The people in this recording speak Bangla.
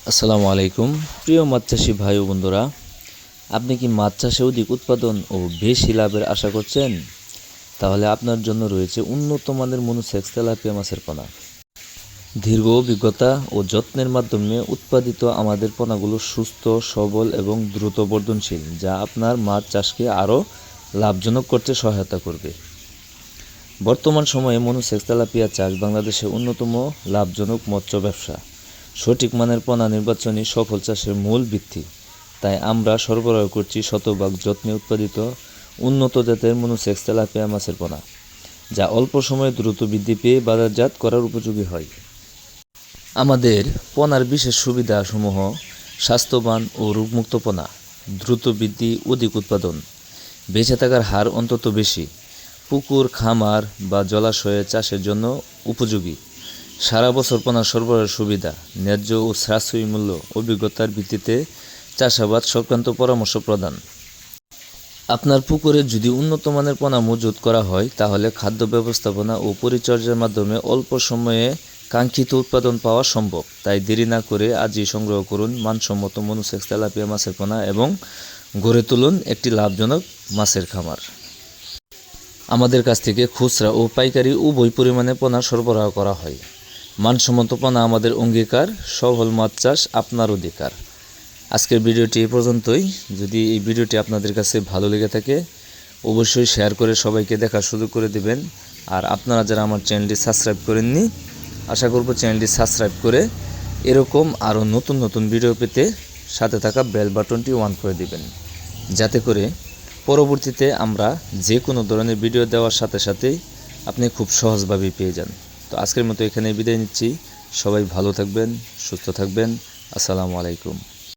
আসসালামু আলাইকুম প্রিয় মাছ চাষি ভাই ও বন্ধুরা, আপনি কি মাছ চাষে অধিক উৎপাদন ও বেশি লাভের আশা করছেন? তাহলে আপনার জন্য রয়েছে উন্নত মানের মনোসেক্স তেলাপিয়া মাছের পোনা। দীর্ঘ অভিজ্ঞতা ও যত্নের মাধ্যমে উৎপাদিত আমাদের পোনাগুলো সুস্থ, সবল এবং দ্রুত বর্ধনশীল, যা আপনার মাছ চাষকে আরও লাভজনক করতে সহায়তা করবে। বর্তমান সময়ে মনোসেক্স তেলাপিয়া চাষ বাংলাদেশের অন্যতম লাভজনক মৎস্য ব্যবসা। সঠিক মানের পোনা নির্বাচনই সফল চাষের মূল ভিত্তি। তাই আমরা সরবরাহ করছি শতভাগ যত্নে উৎপাদিত উন্নত জাতের মনোসেক্স তেলাপিয়া মাছের পোনা, যা অল্প সময়ে দ্রুত বৃদ্ধি পেয়ে বাজারজাত করার উপযোগী হয়। আমাদের পোনার বিশেষ সুবিধাসমূহ: স্বাস্থ্যবান ও রোগমুক্ত পোনা, দ্রুত বৃদ্ধি, অধিক উৎপাদন, বেঁচে থাকার হার অন্তত বেশি, পুকুর, খামার বা জলাশয়ে চাষের জন্য উপযোগী, সারা বছর পোনা সরবরাহের সুবিধা, ন্যায্য ও সাশ্রয়ী মূল্য, অভিজ্ঞতার ভিত্তিতে চাষাবাদ সংক্রান্ত পরামর্শ প্রদান। আপনার পুকুরে যদি উন্নত মানের পোনা মজুত করা হয়, তাহলে খাদ্য ব্যবস্থাপনা ও পরিচর্যার মাধ্যমে অল্প সময়ে কাঙ্ক্ষিত উৎপাদন পাওয়া সম্ভব। তাই দেরি না করে আজই সংগ্রহ করুন মানসম্মত মনোসেক্স তেলাপিয়া মাছের পোনা এবং গড়ে তুলুন একটি লাভজনক মাছের খামার। আমাদের কাছ থেকে খুচরা ও পাইকারি উভয় পরিমাণে পোনা সরবরাহ করা হয়। মানসম্মত পোনা আমাদের অঙ্গীকার, সফল মাছ চাষ আপনার অধিকার। আজকের ভিডিওটি এই পর্যন্তই। যদি এই ভিডিওটি আপনাদের কাছে ভালো লেগে থাকে, অবশ্যই শেয়ার করে সবাইকে দেখার সুযোগ করে দেবেন। আর আপনারা যারা আমার চ্যানেলটি সাবস্ক্রাইব করেননি, আশা করব চ্যানেলটি সাবস্ক্রাইব করে এরকম আরও নতুন নতুন ভিডিও পেতে সাথে থাকা বেল বাটনটি অন করে দিবেন, যাতে করে পরবর্তীতে আমরা যে কোনো ধরনের ভিডিও দেওয়ার সাথে সাথেই আপনি খুব সহজভাবেই পেয়ে যান। তো আজকের মতো এখানে বিদায় নিচ্ছি। সবাই ভালো থাকবেন, সুস্থ থাকবেন। আসসালামু আলাইকুম।